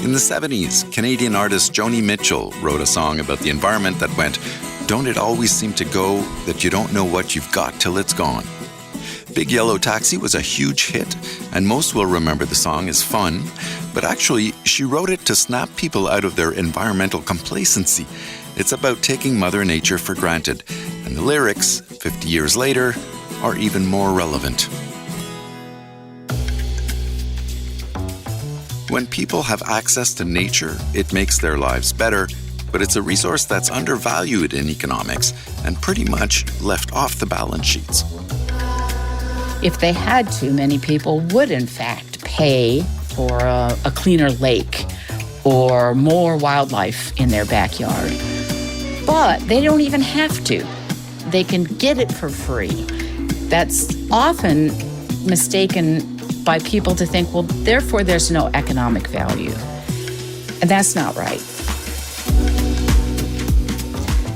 In the 70s, Canadian artist Joni Mitchell wrote a song about the environment that went, "Don't it always seem to go that you don't know what you've got till it's gone?" Big Yellow Taxi was a huge hit, and most will remember the song as fun, but actually, she wrote it to snap people out of their environmental complacency. It's about taking Mother Nature for granted, and the lyrics, 50 years later, are even more relevant. When people have access to nature, it makes their lives better, but it's a resource that's undervalued in economics and pretty much left off the balance sheets. If they had to, many people would in fact pay for a cleaner lake or more wildlife in their backyard. But they don't even have to. They can get it for free. That's often mistaken by people to think, well, therefore there's no economic value. And that's not right.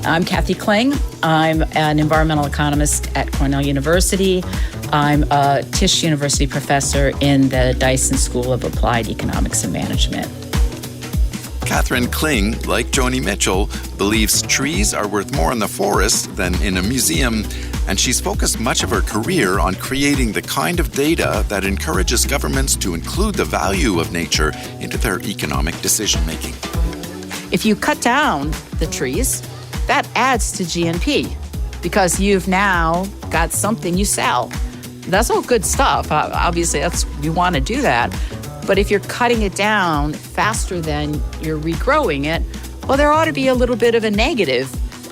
I'm Kathy Kling. I'm an environmental economist at Cornell University. I'm a Tisch University professor in the Dyson School of Applied Economics and Management. Catherine Kling, like Joni Mitchell, believes trees are worth more in the forest than in a museum, and she's focused much of her career on creating the kind of data that encourages governments to include the value of nature into their economic decision-making. If you cut down the trees, that adds to GNP because you've now got something you sell. That's all good stuff. Obviously, you want to do that. But if you're cutting it down faster than you're regrowing it, well, there ought to be a little bit of a negative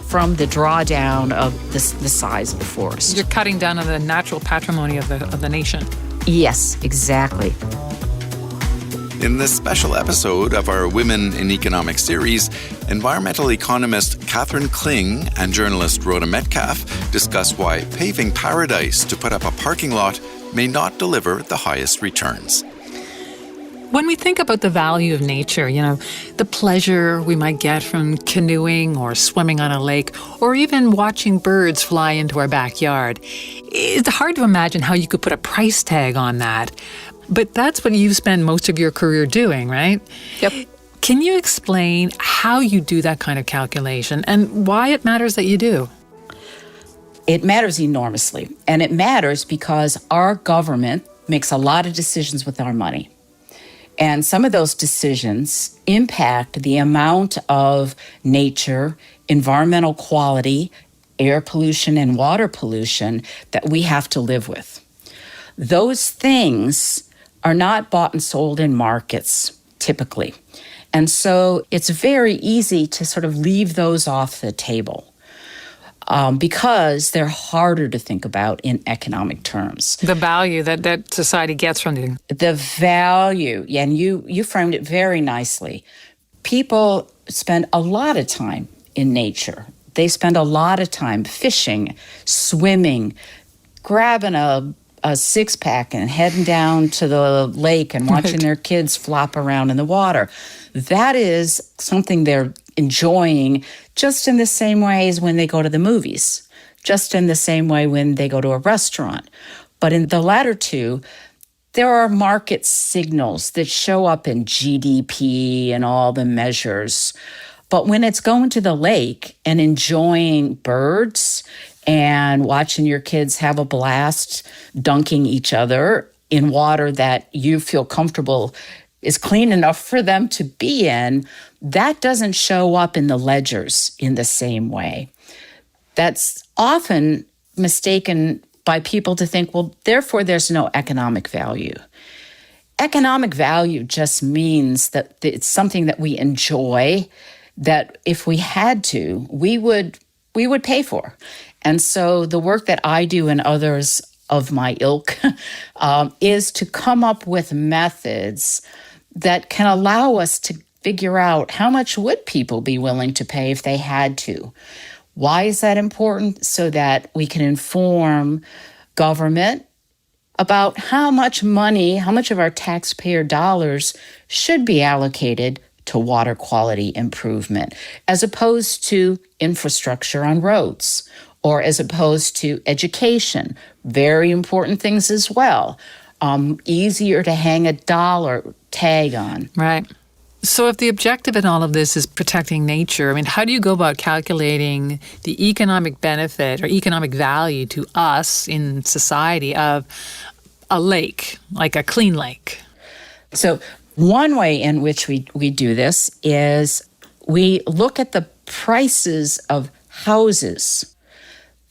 from the drawdown of the size of the forest. You're cutting down on the natural patrimony of the nation. Yes, exactly. In this special episode of our Women in Economics series, environmental economist Catherine Kling and journalist Rhoda Metcalfe discuss why paving paradise to put up a parking lot may not deliver the highest returns. When we think about the value of nature, the pleasure we might get from canoeing or swimming on a lake, or even watching birds fly into our backyard, it's hard to imagine how you could put a price tag on that. But that's what you've spent most of your career doing, right? Yep. Can you explain how you do that kind of calculation and why it matters that you do? It matters enormously. And it matters because our government makes a lot of decisions with our money. And some of those decisions impact the amount of nature, environmental quality, air pollution, and water pollution that we have to live with. Those things are not bought and sold in markets, typically. And so it's very easy to sort of leave those off the table because they're harder to think about in economic terms. The value that society gets from them. The value, and you framed it very nicely. People spend a lot of time in nature. They spend a lot of time fishing, swimming, grabbing a six-pack and heading down to the lake and watching their kids flop around in the water. That is something they're enjoying just in the same way as when they go to the movies, just in the same way when they go to a restaurant. But in the latter two, there are market signals that show up in GDP and all the measures. But when it's going to the lake and enjoying birds and watching your kids have a blast dunking each other in water that you feel comfortable is clean enough for them to be in, that doesn't show up in the ledgers in the same way. That's often mistaken by people to think, well, therefore there's no economic value. Economic value just means that it's something that we enjoy, that if we had to, we would pay for. And so the work that I do and others of my ilk is to come up with methods that can allow us to figure out how much would people be willing to pay if they had to. Why is that important? So that we can inform government about how much money, how much of our taxpayer dollars should be allocated to water quality improvement, as opposed to infrastructure on roads, or as opposed to education, very important things as well. Easier to hang a dollar tag on. Right. So if the objective in all of this is protecting nature, I mean, how do you go about calculating the economic benefit or economic value to us in society of a lake, like a clean lake? So one way in which we do this is we look at the prices of houses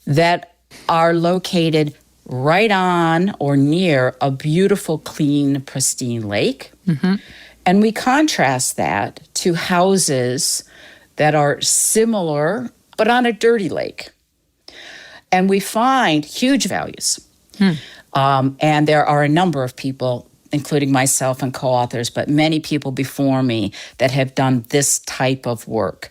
that are located right on or near a beautiful, clean, pristine lake. Mm-hmm. And we contrast that to houses that are similar, but on a dirty lake. And we find huge values. And there are a number of people, including myself and co-authors, but many people before me that have done this type of work.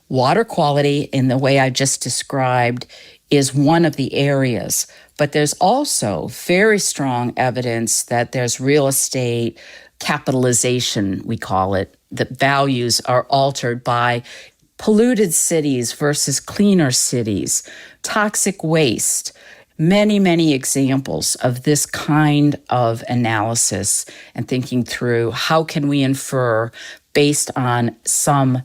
Water quality, in the way I just described, is one of the areas. But there's also very strong evidence that there's real estate capitalization, we call it, that values are altered by polluted cities versus cleaner cities, toxic waste, many, many examples of this kind of analysis and thinking through how can we infer based on some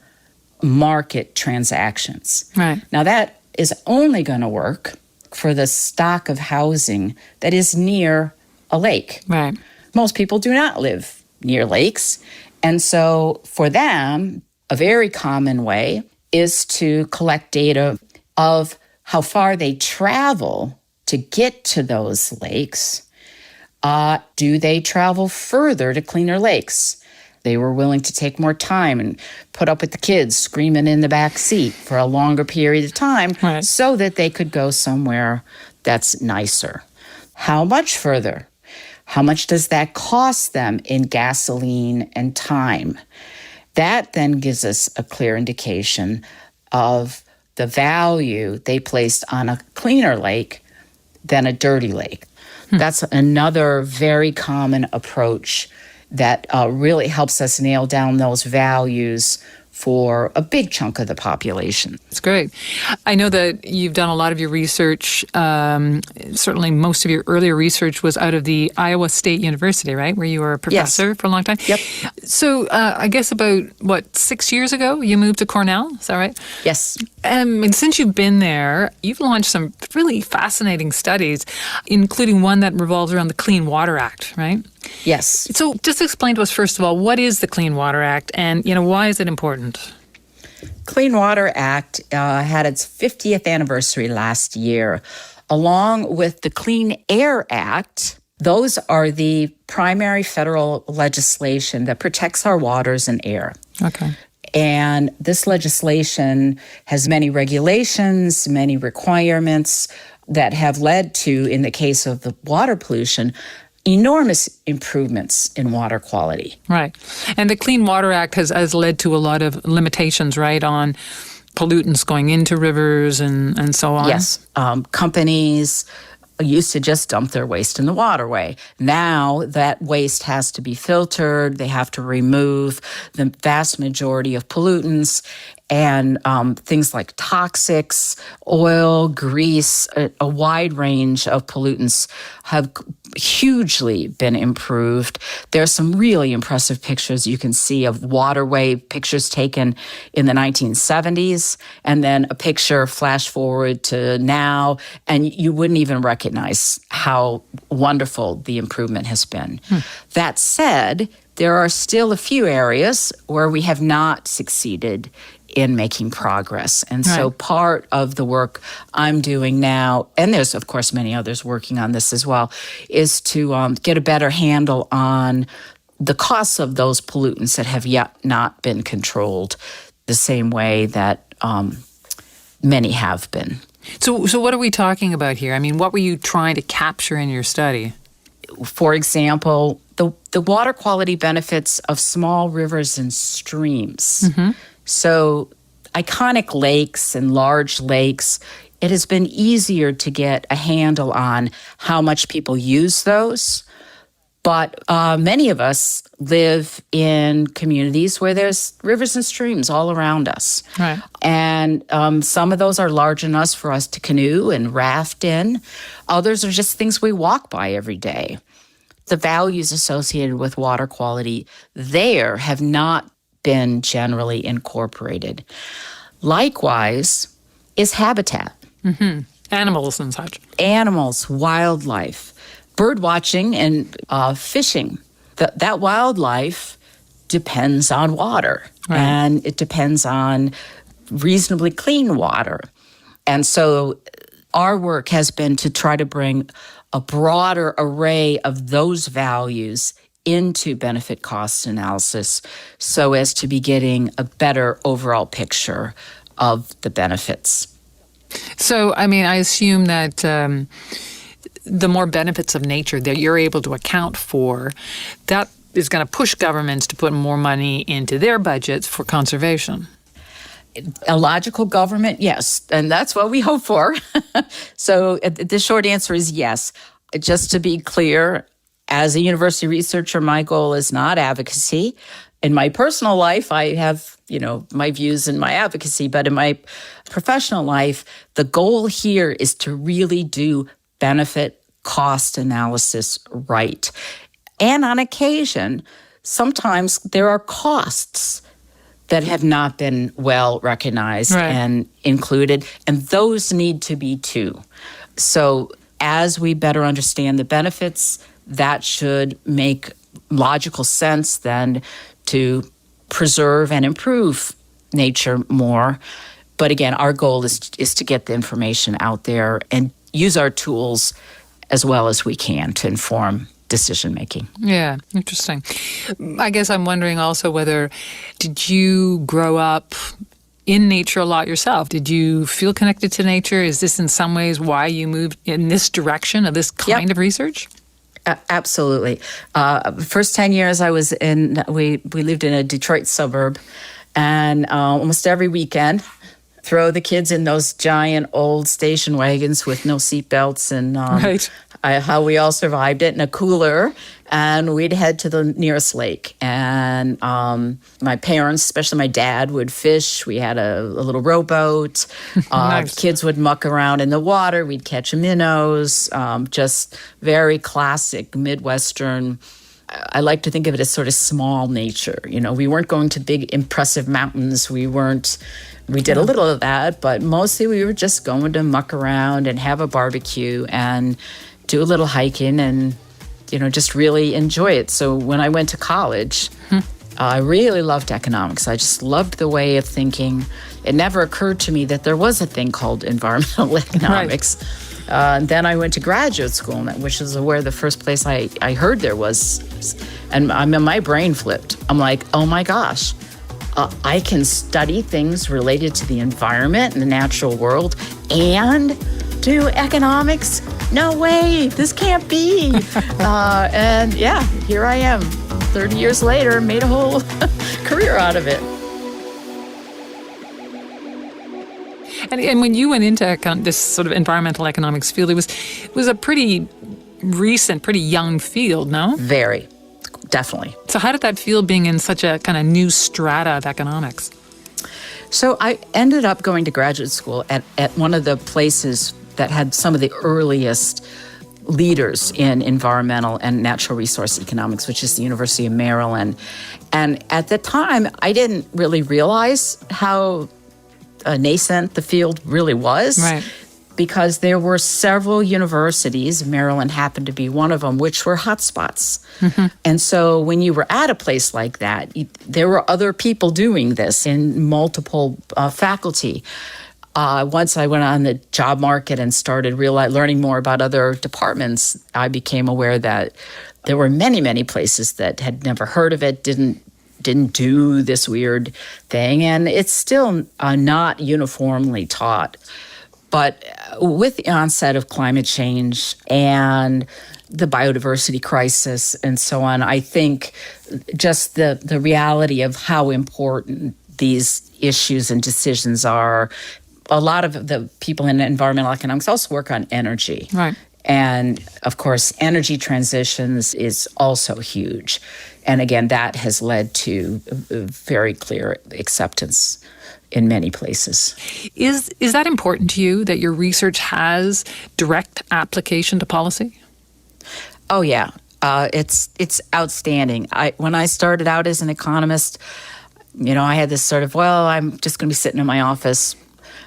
market transactions. Right. Now that is only going to work for the stock of housing that is near a lake. Right. Most people do not live near lakes. And so for them, a very common way is to collect data of how far they travel to get to those lakes. Do they travel further to cleaner lakes? They were willing to take more time and put up with the kids screaming in the back seat for a longer period of time, right, so that they could go somewhere that's nicer. How much further? How much does that cost them in gasoline and time? That then gives us a clear indication of the value they placed on a cleaner lake than a dirty lake. That's another very common approach that really helps us nail down those values for a big chunk of the population. That's great. I know that you've done a lot of your research. Certainly most of your earlier research was out of the Iowa State University, right? Where you were a professor for a long time? Yep. So I guess about, 6 years ago, you moved to Cornell? Is that right? Yes. And since you've been there, you've launched some really fascinating studies, including one that revolves around the Clean Water Act, right? Yes. So just explain to us, first of all, what is the Clean Water Act and, why is it important? Clean Water Act had its 50th anniversary last year. Along with the Clean Air Act, those are the primary federal legislation that protects our waters and air. Okay. And this legislation has many regulations, many requirements that have led to, in the case of the water pollution, enormous improvements in water quality. Right. And the Clean Water Act has led to a lot of limitations, right, on pollutants going into rivers and so on? Yes. Companies used to just dump their waste in the waterway. Now that waste has to be filtered. They have to remove the vast majority of pollutants and things like toxics, oil, grease, a wide range of pollutants have hugely been improved. There are some really impressive pictures you can see of waterway pictures taken in the 1970s, and then a picture flash forward to now, and you wouldn't even recognize how wonderful the improvement has been. That said, there are still a few areas where we have not succeeded in making progress. And so part of the work I'm doing now, and there's, of course, many others working on this as well, is to get a better handle on the costs of those pollutants that have yet not been controlled the same way that many have been. So what are we talking about here? I mean, what were you trying to capture in your study? For example, the water quality benefits of small rivers and streams. Mm-hmm. So iconic lakes and large lakes, it has been easier to get a handle on how much people use those. But many of us live in communities where there's rivers and streams all around us. Right. And some of those are large enough for us to canoe and raft in. Others are just things we walk by every day. The values associated with water quality there have not been generally incorporated. Likewise is habitat. Animals and such. Animals, wildlife, bird watching and fishing. That wildlife depends on water, right. and it depends on reasonably clean water. And so our work has been to try to bring a broader array of those values into benefit cost analysis so as to be getting a better overall picture of the benefits. So, I mean, I assume that the more benefits of nature that you're able to account for, that is going to push governments to put more money into their budgets for conservation. A logical government, yes. And that's what we hope for. So the short answer is yes. Just to be clear, as a university researcher, my goal is not advocacy. In my personal life, I have, my views and my advocacy, but in my professional life, the goal here is to really do benefit cost analysis right. And on occasion, sometimes there are costs that have not been well recognized right. and included, and those need to be too. So as we better understand the benefits, that should make logical sense then to preserve and improve nature more. But again, our goal is to get the information out there and use our tools as well as we can to inform decision making. Yeah, interesting. I guess I'm wondering also did you grow up in nature a lot yourself? Did you feel connected to nature? Is this in some ways why you moved in this direction of this kind of research? Absolutely. First 10 years I was we lived in a Detroit suburb, and almost every weekend, throw the kids in those giant old station wagons with no seatbelts and right. How we all survived it in a cooler, and we'd head to the nearest lake. And my parents, especially my dad, would fish. We had a little rowboat. Nice. Kids would muck around in the water. We'd catch minnows. Just very classic Midwestern. I like to think of it as sort of small nature. We weren't going to big, impressive mountains. We did a little of that, but mostly we were just going to muck around and have a barbecue and do a little hiking and, just really enjoy it. So when I went to college, I really loved economics. I just loved the way of thinking. It never occurred to me that there was a thing called environmental economics. Right. And then I went to graduate school, which is where the first place I heard there was. And my brain flipped. I'm like, oh my gosh. I can study things related to the environment and the natural world and do economics? No way, this can't be. And yeah, here I am, 30 years later, made a whole career out of it. And when you went into this sort of environmental economics field, it was a pretty recent, pretty young field, no? Very. Definitely. So how did that feel being in such a kind of new strata of economics? So I ended up going to graduate school at one of the places that had some of the earliest leaders in environmental and natural resource economics, which is the University of Maryland. And at the time, I didn't really realize how nascent the field really was. Right. Because there were several universities, Maryland happened to be one of them, which were hotspots. Mm-hmm. And so when you were at a place like that, there were other people doing this in multiple faculty. Once I went on the job market and started learning more about other departments, I became aware that there were many, many places that had never heard of it, didn't do this weird thing, and it's still not uniformly taught. But with the onset of climate change and the biodiversity crisis and so on, I think just the reality of how important these issues and decisions are. A lot of the people in environmental economics also work on energy. Right. And of course, energy transitions is also huge. And again, that has led to a very clear acceptance in many places. Is that important to you, that your research has direct application to policy? Oh, yeah. It's outstanding. When I started out as an economist, I had this sort of, well, I'm just going to be sitting in my office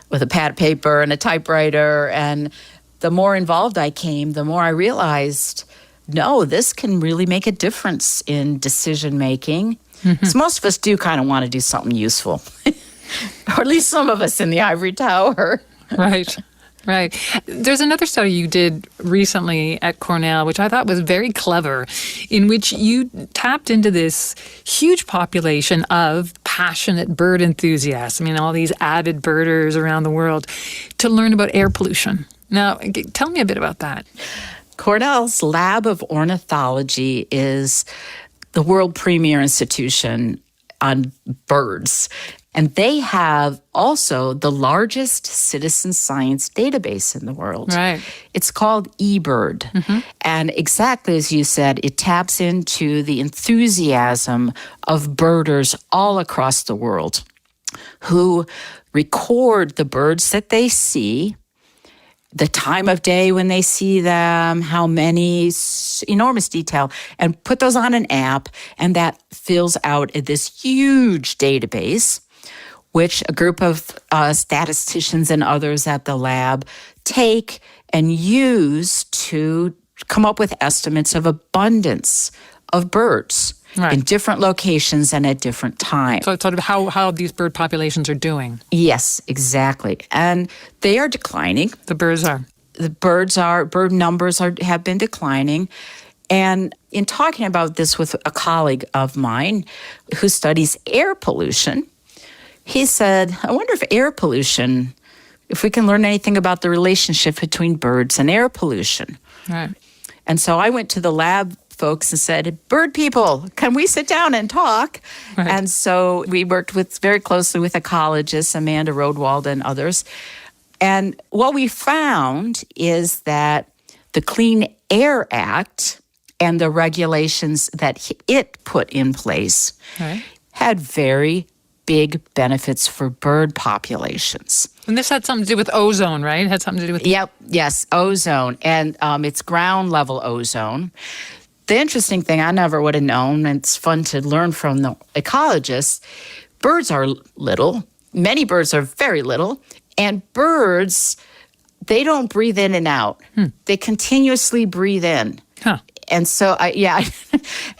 with a pad of paper and a typewriter. And the more involved I came, the more I realized, no, this can really make a difference in decision making. Because most of us do kind of want to do something useful, or at least some of us in the ivory tower. Right. Right. There's another study you did recently at Cornell, which I thought was very clever, in which you tapped into this huge population of passionate bird enthusiasts. I mean, all these avid birders around the world to learn about air pollution. Now, tell me a bit about that. Cornell's Lab of Ornithology is the world premier institution on birds. And they have also the largest citizen science database in the world. Right. It's called eBird. And exactly as you said, it taps into the enthusiasm of birders all across the world who record the birds that they see, the time of day when they see them, how many, enormous detail, and put those on an app, and that fills out this huge database, which a group of statisticians and others at the lab take and use to come up with estimates of abundance of birds in different locations and at different times. So it's sort of how these bird populations are doing. Yes, exactly. And they are declining. The birds are. Bird numbers have been declining. And in talking about this with a colleague of mine who studies air pollution, he said, I wonder if air pollution, if we can learn anything about the relationship between birds and air pollution. Right. And so I went to the lab folks and said, bird people, can we sit down and talk? Right. And so we worked very closely with ecologists, Amanda Rodewald and others. And what we found is that the Clean Air Act and the regulations that it put in place had very big benefits for bird populations. And this had something to do with ozone, right? It had something to do with... Yes, ozone. And it's ground level ozone. The interesting thing I never would have known, and it's fun to learn from the ecologists, birds are little. Many birds are very little. And birds, they don't breathe in and out. They continuously breathe in. Huh. And so,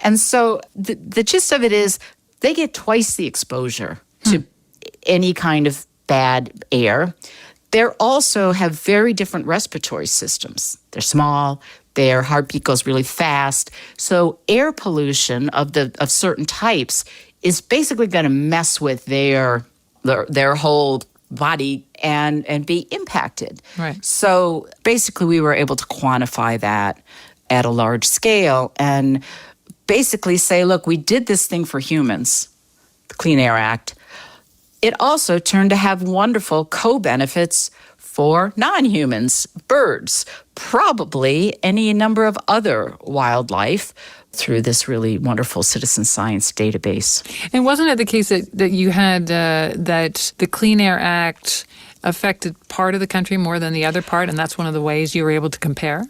and so the gist of it is they get twice the exposure to any kind of bad air. They also have very different respiratory systems. They're small. Their heartbeat goes really fast. So air pollution of certain types is basically going to mess with their whole body and be impacted. Right. So basically we were able to quantify that at a large scale and basically say, look, we did this thing for humans, the Clean Air Act. It also turned to have wonderful co-benefits for non-humans, birds, probably any number of other wildlife through this really wonderful citizen science database. And wasn't it the case that you had that the Clean Air Act affected part of the country more than the other part, and that's one of the ways you were able to compare?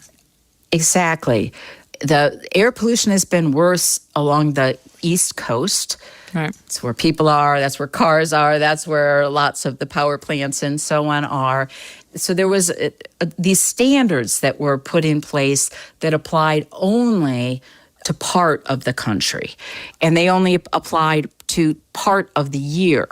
Exactly. The air pollution has been worse along the East Coast. Right. That's where people are. That's where cars are. That's where lots of the power plants and so on are. So there was these standards that were put in place that applied only to part of the country. And they only applied to part of the year.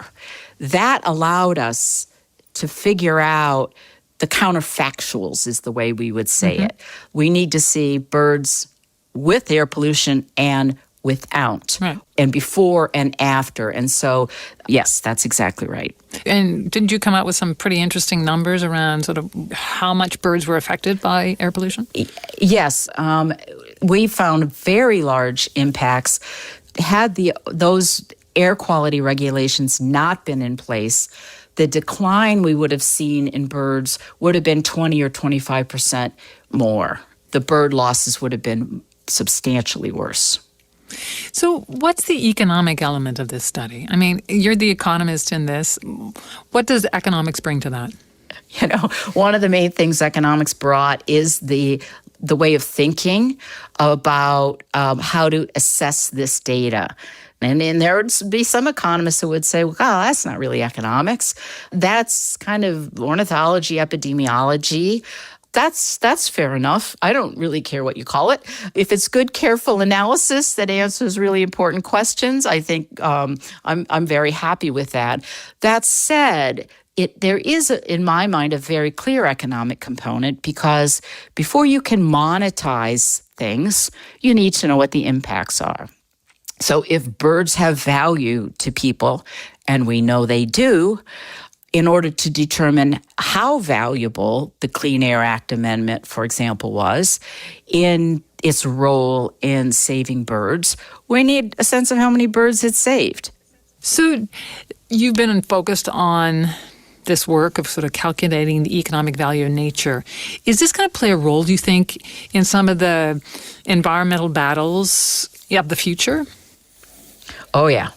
That allowed us to figure out the counterfactuals is the way we would say it. We need to see birds with air pollution and without, and before and after. And so, yes, that's exactly right. And didn't you come out with some pretty interesting numbers around sort of how much birds were affected by air pollution? Yes. We found very large impacts. Had those air quality regulations not been in place, the decline we would have seen in birds would have been 20 or 25% more. The bird losses would have been substantially worse. So what's the economic element of this study? I mean, you're the economist in this. What does economics bring to that? One of the main things economics brought is the way of thinking about how to assess this data. And then there would be some economists who would say, well, that's not really economics. That's kind of ornithology, epidemiology. That's fair enough. I don't really care what you call it. If it's good, careful analysis that answers really important questions, I think I'm very happy with that. That said, there is, in my mind, a very clear economic component, because before you can monetize things, you need to know what the impacts are. So if birds have value to people, and we know they do, in order to determine how valuable the Clean Air Act amendment, for example, was in its role in saving birds, we need a sense of how many birds it saved. So you've been focused on this work of sort of calculating the economic value of nature. Is this going to play a role, do you think, in some of the environmental battles of the future? Oh, yeah.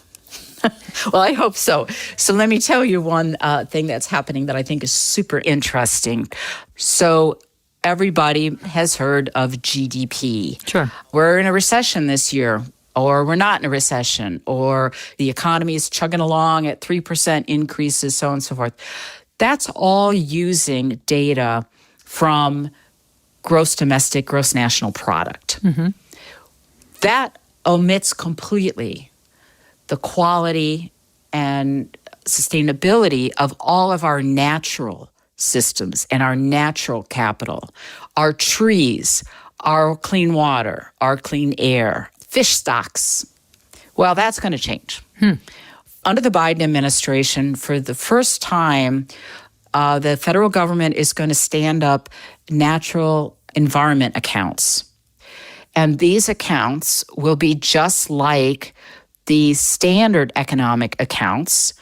Well, I hope so. So let me tell you one thing that's happening that I think is super interesting. So everybody has heard of GDP. Sure. We're in a recession this year, or we're not in a recession, or the economy is chugging along at 3% increases, so on and so forth. That's all using data from gross national product. Mm-hmm. That omits completely the quality and sustainability of all of our natural systems and our natural capital, our trees, our clean water, our clean air, fish stocks. Well, that's going to change. Under the Biden administration, for the first time, the federal government is going to stand up natural environment accounts. And these accounts will be just like the standard economic accounts,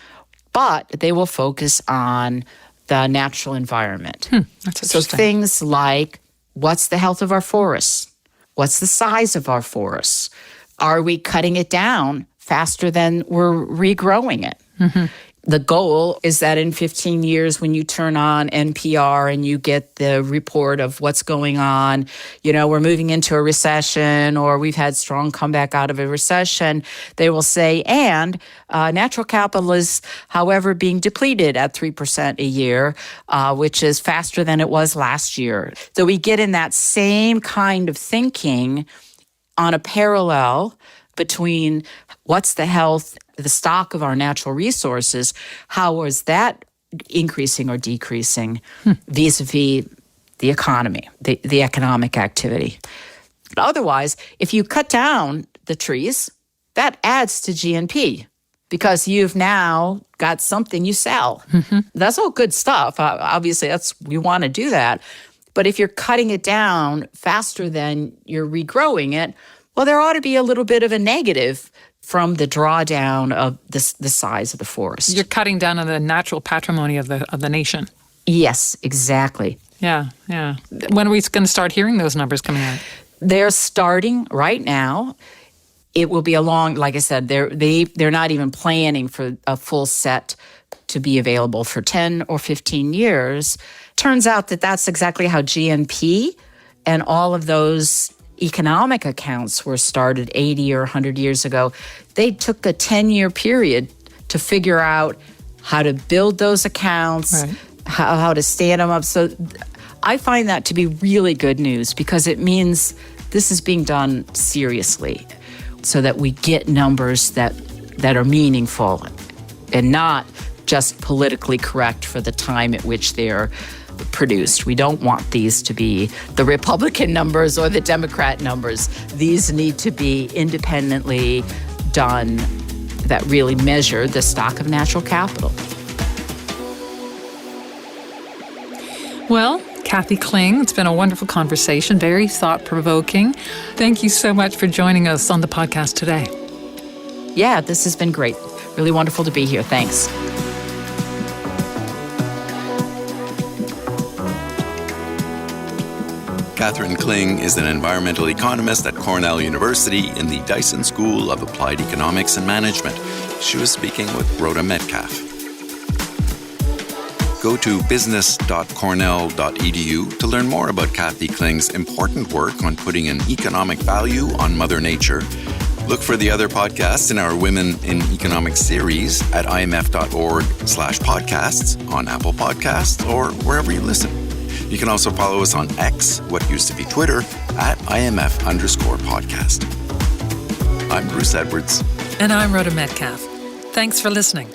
but they will focus on the natural environment. That's so interesting. Things like, what's the health of our forests? What's the size of our forests? Are we cutting it down faster than we're regrowing it? Mm-hmm. The goal is that in 15 years, when you turn on NPR and you get the report of what's going on, we're moving into a recession, or we've had strong comeback out of a recession, they will say, and natural capital is, however, being depleted at 3% a year, which is faster than it was last year. So we get in that same kind of thinking on a parallel between what's the health, the stock of our natural resources, how is that increasing or decreasing vis-a-vis the economy, the economic activity. But otherwise, if you cut down the trees, that adds to GNP because you've now got something you sell. Mm-hmm. That's all good stuff. Obviously, we want to do that. But if you're cutting it down faster than you're regrowing it, well, there ought to be a little bit of a negative from the drawdown of the size of the forest. You're cutting down on the natural patrimony of the nation. Yes, exactly. Yeah. When are we going to start hearing those numbers coming out? They're starting right now. It will be a long, like I said, they're not even planning for a full set to be available for 10 or 15 years. Turns out that that's exactly how GNP and all of those economic accounts were started 80 or 100 years ago. They took a 10-year period to figure out how to build those accounts, right, how to stand them up. So I find that to be really good news because it means this is being done seriously so that we get numbers that are meaningful and not just politically correct for the time at which they're produced. We don't want these to be the Republican numbers or the Democrat numbers. These need to be independently done that really measure the stock of natural capital. Well, Kathy Kling, it's been a wonderful conversation, very thought-provoking. Thank you so much for joining us on the podcast today. Yeah, this has been great. Really wonderful to be here. Thanks. Catherine Kling is an environmental economist at Cornell University in the Dyson School of Applied Economics and Management. She was speaking with Rhoda Metcalfe. Go to business.cornell.edu to learn more about Kathy Kling's important work on putting an economic value on Mother Nature Look for the other podcasts in our Women in Economics series at imf.org/podcasts on Apple Podcasts or wherever you listen. You can also follow us on X, what used to be Twitter, at IMF_podcast. I'm Bruce Edwards. And I'm Rhoda Metcalfe. Thanks for listening.